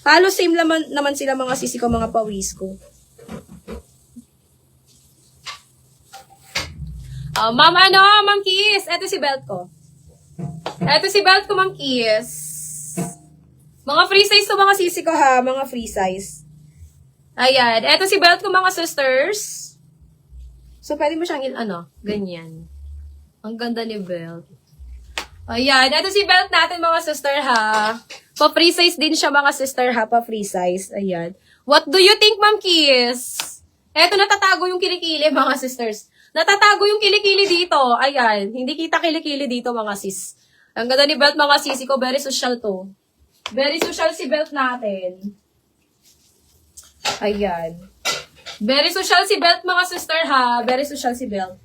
Halos same naman sila mga sisi ko, mga pawis ko. Ma'am, Ma'am Kiss. Ito si belt ko. Ito si belt ko, Ma'am Kiss. Mga free size to mga sisi ko ha. Mga free size. Ayan. Ito si belt ko, mga sisters. So, pwede mo siyang ganyan. Ang ganda ni belt. Ayan. Ito si belt natin, mga sister ha. Pa-free size din siya, mga sister ha. Pa-free size. Ayan. What do you think, Ma'am Kiss? Ito, natatago yung kilikili, mga sisters. Natatago yung kilikili dito. Ayan. Hindi kita kilikili dito, mga sis. Ang ganda ni belt, mga sisi ko. Very social to. Very social si belt natin. Ayan. Very social si belt, mga sister, ha. Very social si belt.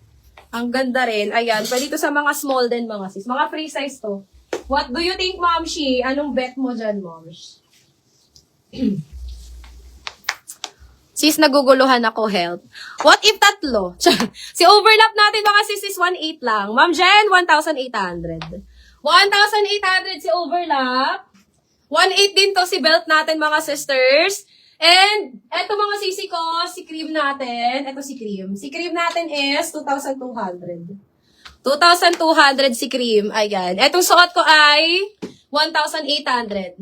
Ang ganda rin. Ayan. Pwede ito sa mga small din, mga sis. Mga free size to. What do you think, Ma'am Shi? Anong bet mo dyan, Ma'am? Sis, naguguluhan ako, help. What if tatlo? Si overlap natin, mga sis, is 1.8 lang. Ma'am Jen, 1,800. 1,800 si overlap. 1.8 din to si belt natin, mga sisters. And, eto mga sisi ko, si cream natin. Eto si cream. Si cream natin is 2,200. 2,200 si cream. Ayan. Etong suot ko ay 1,800.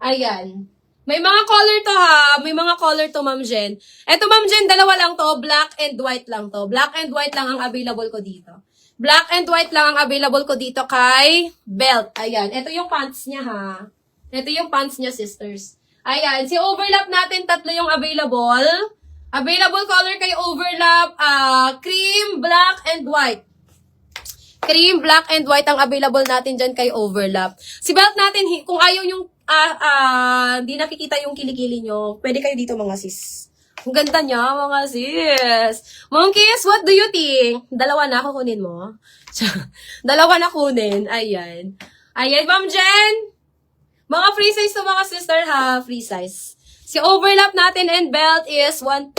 Ayan. May mga color to ha. May mga color to, Ma'am Jen. Eto, Ma'am Jen, dalawa lang to. Black and white lang to. Black and white lang ang available ko dito. Black and white lang ang available ko dito kay belt. Ayan. Ito yung pants niya ha. Ito yung pants niya, sisters. Ayan. Si overlap natin, tatlo yung available. Available color kay overlap, cream, black, and white. Cream, black, and white ang available natin dyan kay overlap. Si belt natin, kung ayaw yung hindi nakikita yung kilikili nyo, pwede kayo dito, mga sis. Ang ganda niya, mga sis. Monkeys, what do you think? Dalawa na, kukunin mo. Dalawa na kunin. Ayan. Ayan, Ma'am Jen. Mga free size to, mga sister ha. Free size. Si overlap natin and belt is 1.8,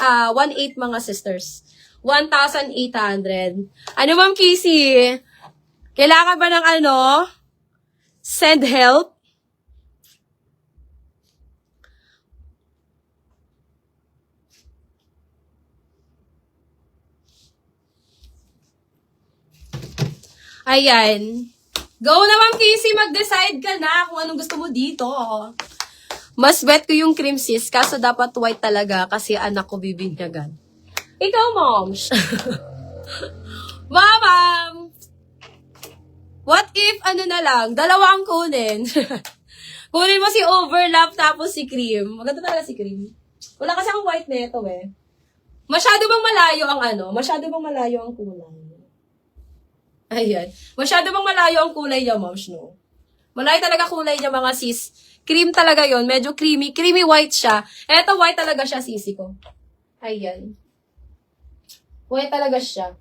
mga sisters. 1,800. Ano, Ma'am Casey? Kailangan ba ng send help? Ayan. Go na, Ma'am Casey. Mag-decide ka na kung anong gusto mo dito. Mas bet ko yung cream, sis. Kaso dapat white talaga kasi anak ko bibinyagan. Ikaw, Moms. Ma'am. What if, na lang, dalawang kunin. Kunin mo si overlap tapos si cream. Maganda talaga si cream. Wala kasi akong white na ito eh. Masyado bang malayo ang Masyado bang malayo ang kulay? Ayan. Masyado bang malayo ang kulay niya, Moms, no? Malayo talaga kulay niya, mga sis. Cream talaga yon, medyo creamy. Creamy white siya. Eto, white talaga siya, sisi ko. Ayan. White talaga siya.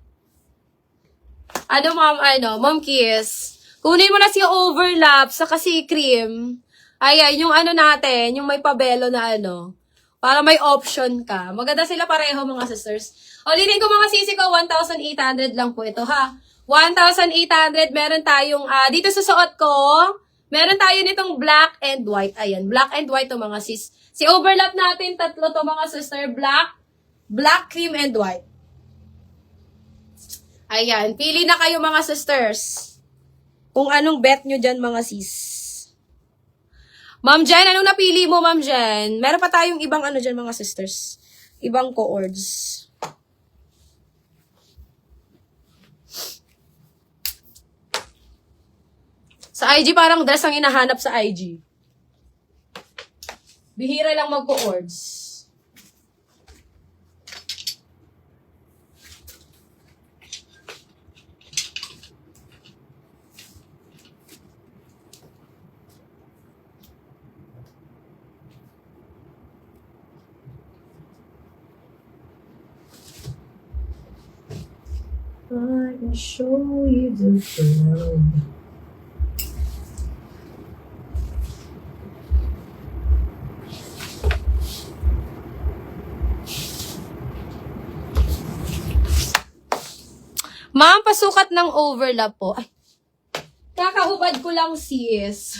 Ma'am Kiss. Kunin mo na si overlap sa kasi cream. Ayan, yung natin, yung may pabelo na para may option ka. Maganda sila pareho, mga sisters. Ulitin ko, mga sisi ko, 1,800 lang po ito, ha? 1,800, meron tayong, dito sa suot ko, meron tayo nitong black and white. Ayan, black and white to, mga sis. Si overlap natin, tatlo to, mga sister. Black, cream, and white. Ayan, pili na kayo, mga sisters. Kung anong bet nyo dyan, mga sis. Ma'am Jen, anong napili mo, Ma'am Jen? Meron pa tayong ibang dyan, mga sisters. Ibang coords. Sa IG, parang dress ang hinahanap sa IG. Bihira lang magko-ords. I can show you the world. Ma'am, pasukat ng overlap po. Ay, kakahubad ko lang, sis.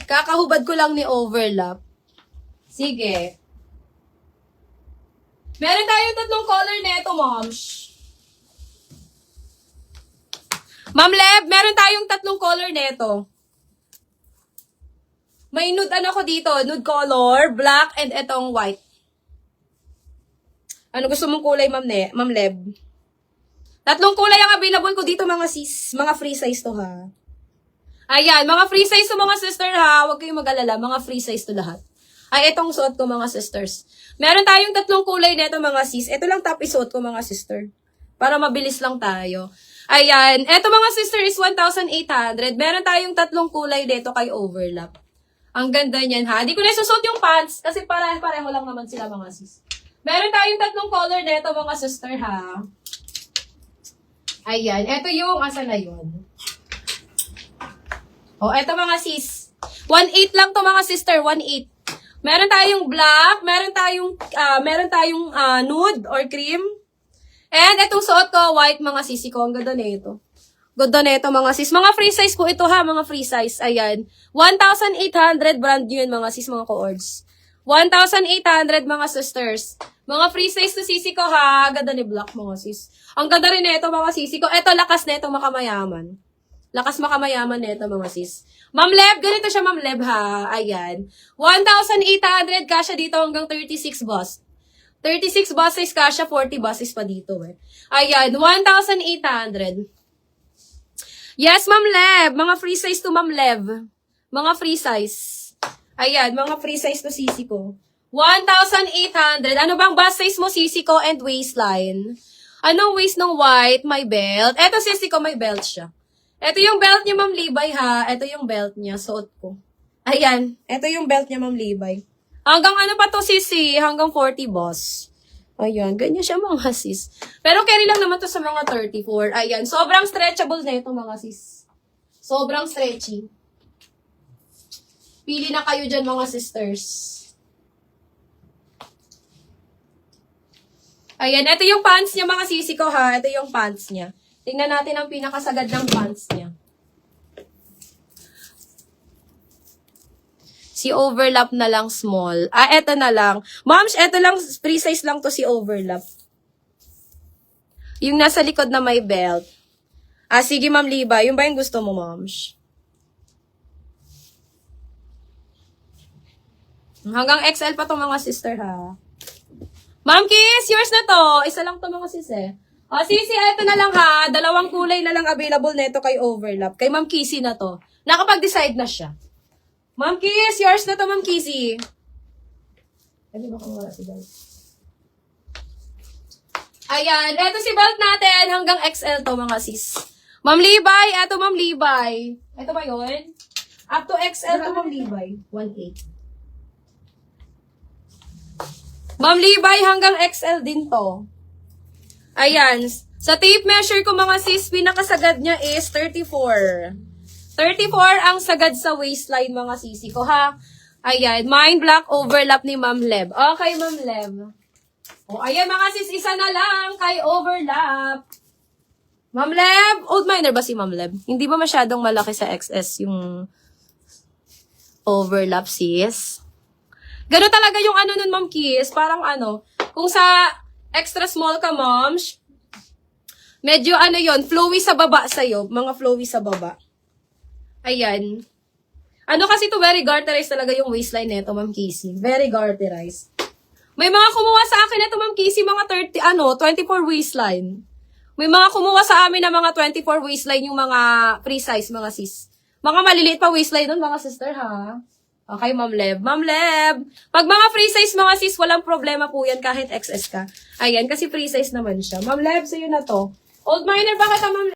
Kakahubad ko lang ni overlap. Sige. Meron tayong tatlong color neto, moms. Ma'am Leb, meron tayong tatlong color neto. May nude ano ko dito, nude color, black, and etong white. Ano gusto mong kulay, Ma'am Leb? Tatlong kulay ang available ko dito, mga sis. Mga free size to, ha? Ayan, mga free size to, mga sister, ha? Huwag kayong mag-alala, mga free size to lahat. Ay, itong suot ko, mga sisters. Meron tayong tatlong kulay nito, mga sis. Ito lang top isuot ko, mga sister. Para mabilis lang tayo. Ayan, eto mga sister is 1,800. Meron tayong tatlong kulay dito kay overlap. Ang ganda niyan, ha? Di ko na isusot yung pants kasi pareho lang naman sila, mga sis. Meron tayong tatlong color nito, mga sister, ha? Ayan. Ito yung, asan na yun? O, eto mga sis. 1.8 lang to, mga sister. 1.8. Meron tayong black. Meron tayong nude or cream. And itong suot ko, white, mga sisi ko. Ang ganda nito. Ganda nito, mga sis. Mga free size po ito, ha? Mga free size. Ayan. 1,800 brand new yun, mga sis, mga co-ords. 1,800, mga sisters. Mga free size to sisi ko, ha? Ganda ni black, mga sis. Ang ganda rin nito, mga sisi ko. Ito, lakas nito, makamayaman. Lakas makamayaman nito, mga sis. Ma'am Leb, ganito siya, Ma'am Leb, ha? Ayan. 1,800 kasya dito hanggang 36 bus. 36 buses kasya, 40 buses pa dito, eh. Ayan, 1,800. Yes, Ma'am Leb. Mga free size to, Ma'am Leb. Mga free size. Ayan, mga free size to sisi ko. 1,800. Ano bang bust size mo, sisi ko, and waistline? Anong waist ng white? May belt. Eto, sisi ko, may belt siya. Ito yung belt niya, Ma'am Levi, ha? Ito yung belt niya. Suot ko. Ayan. Ito yung belt niya, Ma'am Levi. Hanggang ano pa to, sisi? Hanggang 40 boss. Ayan. Ganyan siya, mga sis. Pero carry lang naman to sa mga 34. Ayan. Sobrang stretchable na ito, mga sis. Sobrang stretchy. Pili na kayo dyan, mga sisters. Ayan. Ito yung pants niya, mga sisi ko, ha? Ito yung pants niya. Tingnan natin ang pinakasagad ng pants niya. Si overlap na lang small. Eto na lang. Moms, eto lang, free size lang to si overlap. Yung nasa likod na may belt. Sige, Ma'am Liba. Yung ba yung gusto mo, moms? Hanggang XL pa to, mga sister, ha? Ma'am Kiss, yours na to. Isa lang to, mga sis, eh. Sisi, eto na lang, ha? Dalawang kulay na lang available neto kay overlap. Kay Ma'am Kissy na to. Nakapag-decide na siya. Ma'am Kiss, yours na to, Ma'am Kissy. Ano ba kung wala si belt? Ayan, eto si belt natin. Hanggang XL to, mga sis. Ma'am Levi, eto Ma'am Levi. Eto ba yun? Up to XL to, Ma'am Levi. 1.8. Ma'am Levi, hanggang XL din to. Ayan. Sa tape measure ko, mga sis, pinakasagad niya is 34. 34 ang sagad sa waistline, mga sisi ko, ha? Ayan. Mine black overlap ni Ma'am Leb. Okay, Ma'am Leb. Ayan, mga sis, isa na lang kay overlap. Ma'am Leb, old minor ba si Ma'am Leb? Hindi ba masyadong malaki sa XS yung overlap, sis? Gano'n talaga yung ano nun, Ma'am Kiss. Parang ano, kung sa extra small ka, moms, medyo ano yon, flowy sa baba sa'yo. Mga flowy sa baba. Ayan. Ano kasi to, very garterized talaga yung waistline nito, Ma'am Kissy. Very garterized. May mga kumuha sa akin nito, Ma'am Kissy, mga 24 waistline. May mga kumuha sa amin na mga 24 waistline yung mga free size, mga sis. Mga maliliit pa waistline nun, mga sister, ha? Okay, Ma'am Leb. Ma'am Leb, pag mga free size, mga sis, walang problema po yan kahit XS ka. Ayan, kasi free size naman siya. Ma'am Leb, sa'yo na to. Old minor, bakit Ma'am Leb?